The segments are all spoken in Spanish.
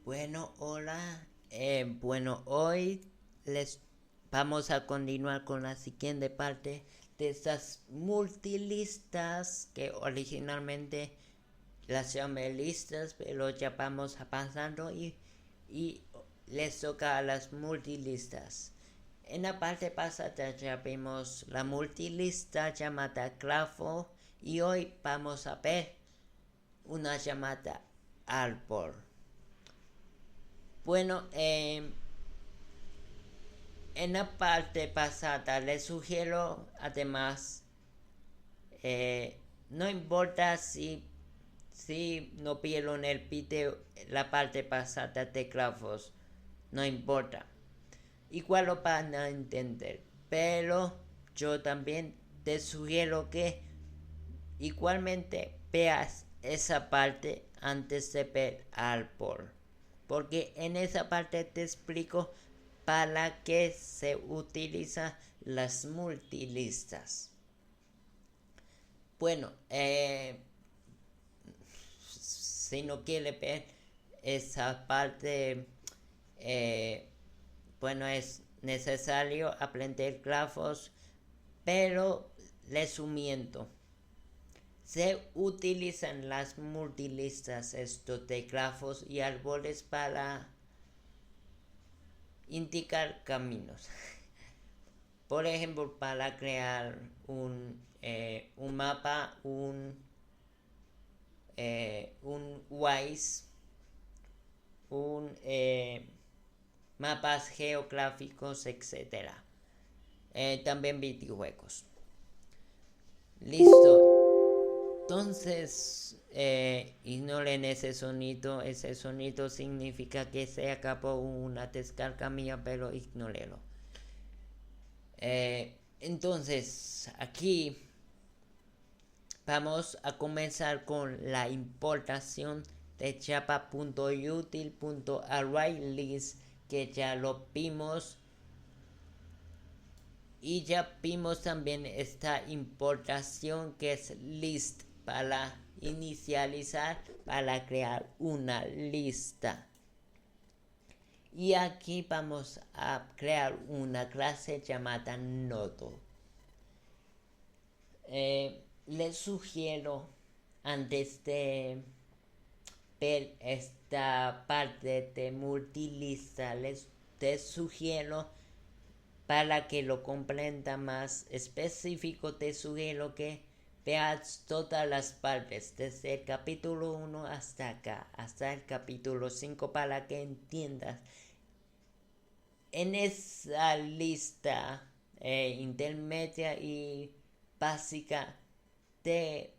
Bueno, hola. Hoy les vamos a continuar con la siguiente parte de estas multilistas que originalmente las llamé listas, pero ya vamos avanzando y les toca a las multilistas. En la parte pasada ya vimos la multilista llamada grafo y hoy vamos a ver una llamada árbol. Bueno, en la parte pasada les sugiero además, no importa si no vieron el video, la parte pasada de grafos, no importa. Igual lo van a entender, pero yo también te sugiero que igualmente veas esa parte antes de ver árbol, porque en esa parte te explico para qué se utilizan las multilistas. Bueno, si no quiere ver esa parte, eh, bueno, es necesario aprender grafos, pero les miento. Se utilizan las multilistas, estos de grafos y árboles, para indicar caminos. Por ejemplo, para crear un mapa, un Waze, mapas geográficos, etcétera. También videojuegos. Listo. Entonces, ignoren ese sonido. Ese sonido significa que se acabó una descarga mía, pero ignórenlo. Entonces, aquí vamos a comenzar con la importación de java.util.arraylist, que ya lo vimos. Y ya vimos también esta importación que es list, para inicializar, para crear una lista. Y aquí vamos a crear una clase llamada nodo. Les sugiero, antes de ver esta parte de multilista, les sugiero, para que lo comprenda más específico, te sugiero que veas todas las partes, desde el capítulo 1 hasta acá, hasta el capítulo 5, para que entiendas. En esa lista intermedia y básica, te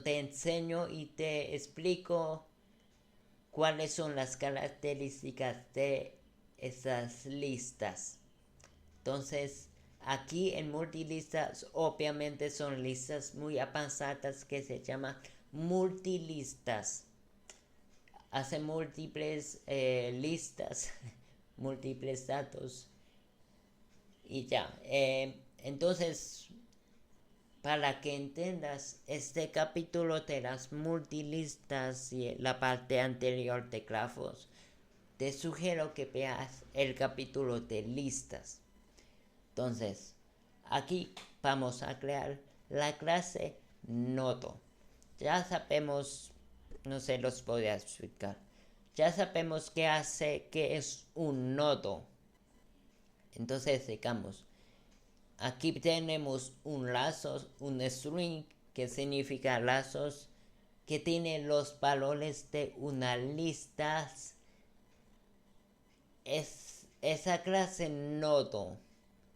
enseño y te explico cuáles son las características de esas listas. Entonces, aquí en multilistas obviamente son listas muy avanzadas que se llaman multilistas. Hace múltiples listas, múltiples datos y ya. Entonces, para que entiendas este capítulo de las multilistas y la parte anterior de grafos, te sugiero que veas el capítulo de listas. Entonces, aquí vamos a crear la clase nodo. Ya sabemos, no se los voy a explicar. Ya sabemos qué es un nodo. Entonces, digamos, aquí tenemos un lazo, un string, que significa lazos, que tiene los valores de una lista. Esa clase nodo,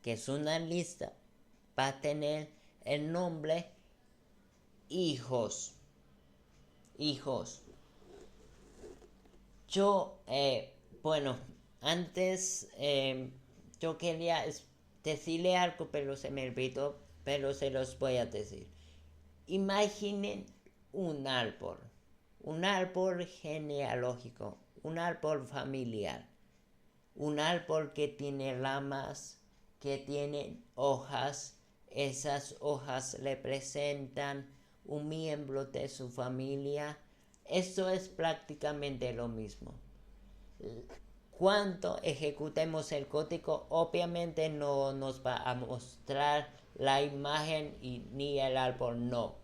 que es una lista, va a tener el nombre hijos. Yo, antes yo quería decirle algo, pero se me olvidó, pero se los voy a decir. Imaginen un árbol genealógico, un árbol familiar, un árbol que tiene ramas, que tiene hojas. Esas hojas representan un miembro de su familia. Esto es prácticamente lo mismo. Cuando ejecutemos el código, obviamente no nos va a mostrar la imagen ni el árbol, no.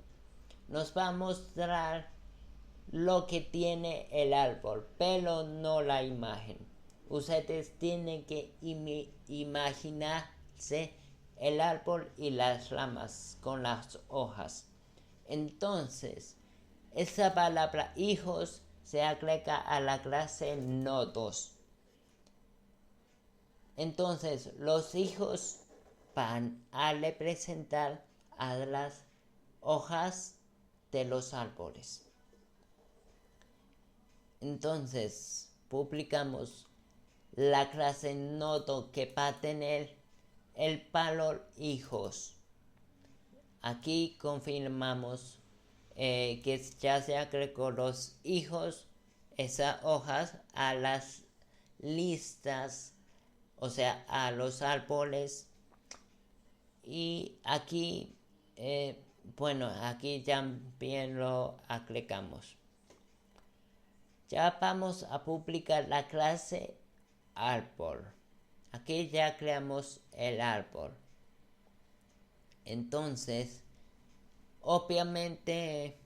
Nos va a mostrar lo que tiene el árbol, pero no la imagen. Ustedes tienen que imaginarse el árbol y las ramas con las hojas. Entonces, esa palabra hijos se agrega a la clase nodos. Entonces, los hijos van a representar a las hojas de los árboles. Entonces, publicamos la clase nodo que va a tener el valor hijos. Aquí confirmamos que ya se agregó los hijos, esas hojas, a las listas, o sea, a los árboles. Y aquí, aquí también lo agregamos. Ya vamos a publicar la clase árbol. Aquí ya creamos el árbol. Entonces, obviamente,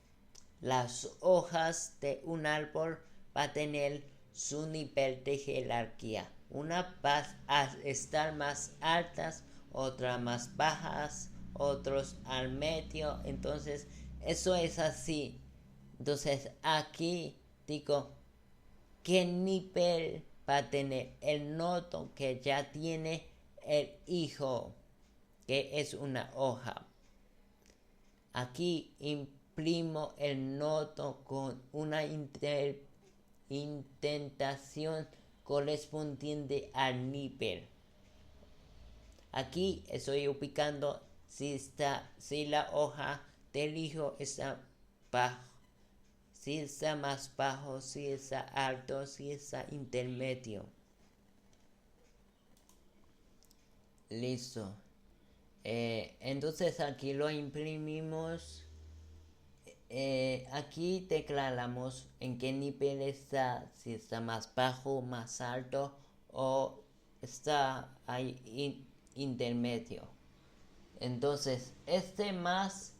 las hojas de un árbol va a tener su nivel de jerarquía. Una va a estar más altas, otras más bajas, otros al medio. Entonces, eso es así. Entonces, aquí digo, ¿qué nivel va a tener el nodo que ya tiene el hijo, que es una hoja? Aquí imprimo el nodo con una indentación correspondiente al nivel. Aquí estoy ubicando si la hoja del hijo está bajo, si está más bajo, si está alto, si está intermedio. Listo. Entonces aquí lo imprimimos. Aquí declaramos en qué nivel está, si está más bajo, más alto o está ahí intermedio. Entonces este más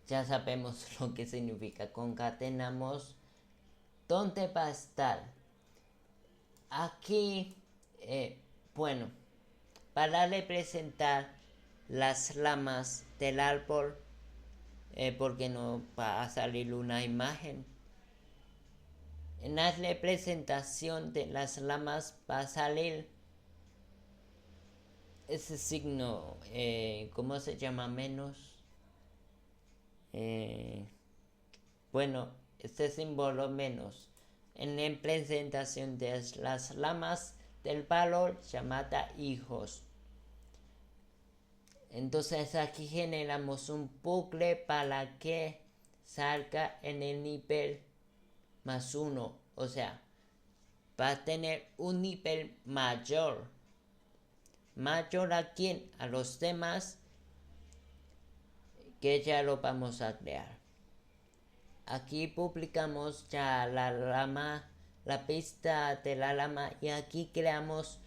ya sabemos lo que significa. Concatenamos dónde va a estar. Aquí, para representar las ramas del árbol, porque no va a salir una imagen. En la representación de las ramas va a salir ese signo, ¿cómo se llama? Menos. Este símbolo menos. En la representación de las ramas del valor llamada hijos. Entonces aquí generamos un bucle para que salga en el nivel más 1. O sea, va a tener un nivel mayor. ¿Mayor a quién? A los demás, que ya lo vamos a crear. Aquí publicamos ya la rama, la pista de la rama, y aquí creamos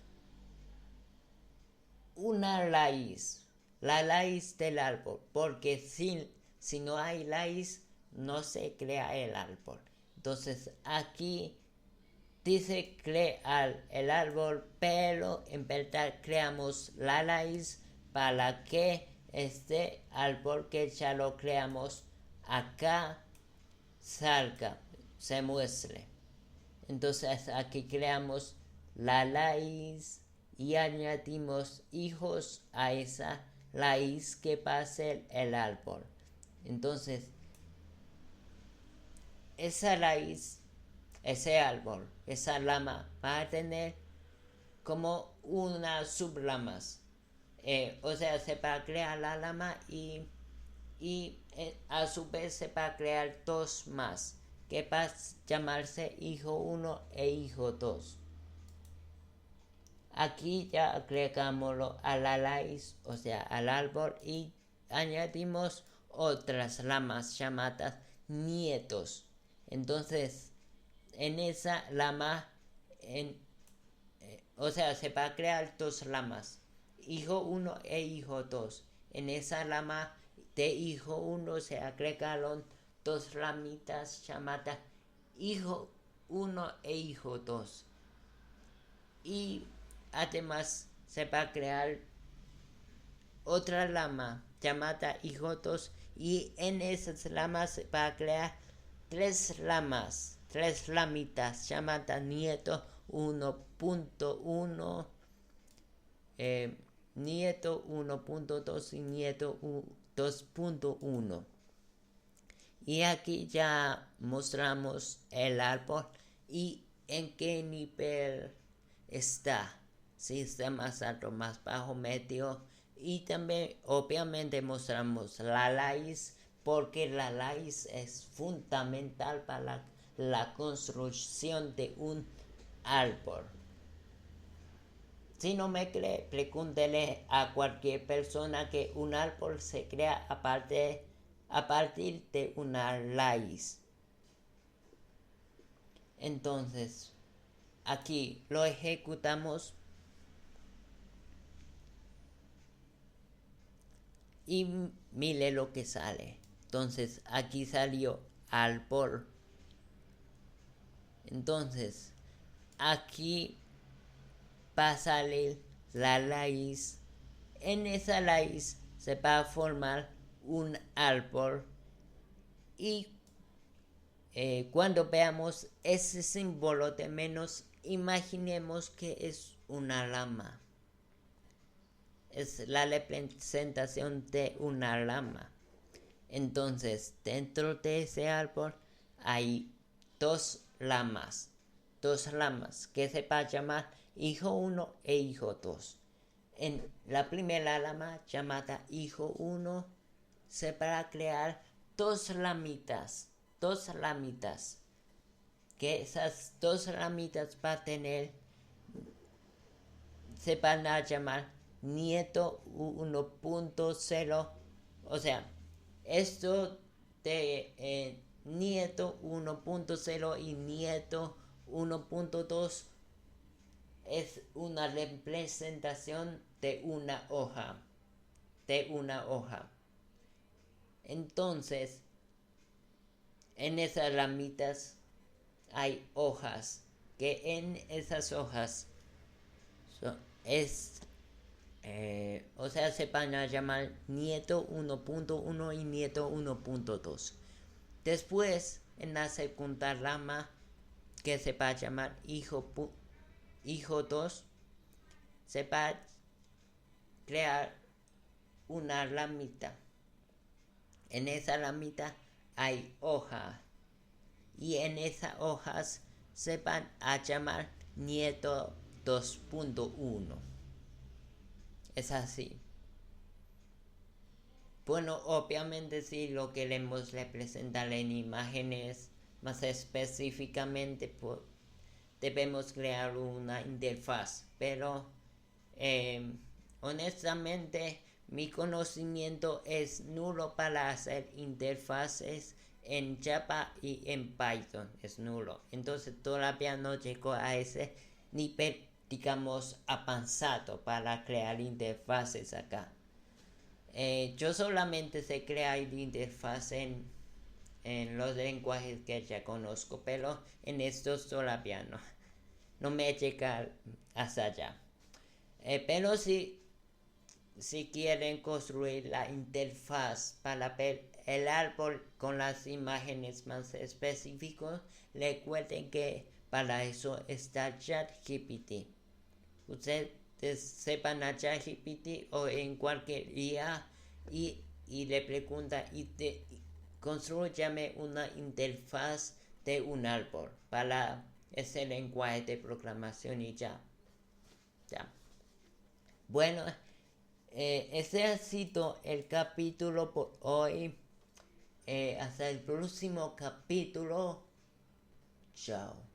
una raíz. La raíz del árbol, porque si no hay raíz no se crea el árbol. Entonces aquí dice crear el árbol, pero en verdad creamos la raíz para que este árbol que ya lo creamos acá salga, se muestre. Entonces aquí creamos la raíz y añadimos hijos a esa raíz que va a ser el árbol. Entonces, esa raíz, ese árbol, esa rama va a tener como unas subramas. O sea, se va a crear la rama y a su vez se va a crear dos más, que va a llamarse hijo 1 e hijo 2. Aquí ya agregamos a la raíz, o sea, al árbol, y añadimos otras ramas llamadas nietos. Entonces, en esa lama, o sea, se va a crear dos lamas, hijo 1 e hijo 2. En esa lama de hijo 1 se agregaron dos ramitas llamadas hijo 1 e hijo 2. Y además se va a crear otra lama llamada hijo 2, y en esas lamas se va a crear tres lamitas llamadas nieto 1.1, nieto 1.2 y nieto 2.1. Y aquí ya mostramos el árbol y en qué nivel está. Si está más alto, más bajo, medio. Y también obviamente mostramos la raíz, porque la raíz es fundamental para la construcción de un árbol. Si no me cree, pregúntele a cualquier persona que un árbol se crea a partir de una raíz. Entonces, aquí lo ejecutamos y mire lo que sale. Entonces, aquí salió árbol. Entonces, aquí va a salir la raíz. En esa raíz se va a formar un árbol, y cuando veamos ese símbolo de menos, imaginemos que es una rama. Es la representación de una rama. Entonces, dentro de ese árbol hay dos ramas que se va a llamar hijo 1 e hijo 2. En la primera rama, llamada hijo 1, se va a crear dos ramitas, que esas dos ramitas se van a llamar nieto 1.0, o sea, esto de nieto 1.0 y nieto 1.2 es una representación de una hoja. Entonces, en esas ramitas hay hojas, que en esas hojas se van a llamar nieto 1.1 y nieto 1.2. Después, en la segunda rama, que se va a llamar hijo 2, se va a crear una ramita. En esa ramita hay hojas, y en esas hojas se van a llamar nieto 2.1. Es así. Bueno, obviamente si lo queremos representar en imágenes más específicamente, pues, debemos crear una interfaz, pero honestamente mi conocimiento es nulo para hacer interfaces en Java y en Python, es nulo. Entonces todavía no llego a ese nivel, digamos, avanzado para crear interfaces acá. Yo solamente sé crear interfaz en los lenguajes que ya conozco, pero en estos todavía no me llega hasta allá. Pero si quieren construir la interfaz para ver el árbol con las imágenes más específicas, recuerden que para eso está ChatGPT. Ustedes sepan a ChatGPT o en cualquier IA y le preguntan construyame una interfaz de un árbol para ese lenguaje de programación y ya. Bueno, ese ha sido el capítulo por hoy. Hasta el próximo capítulo. Chao.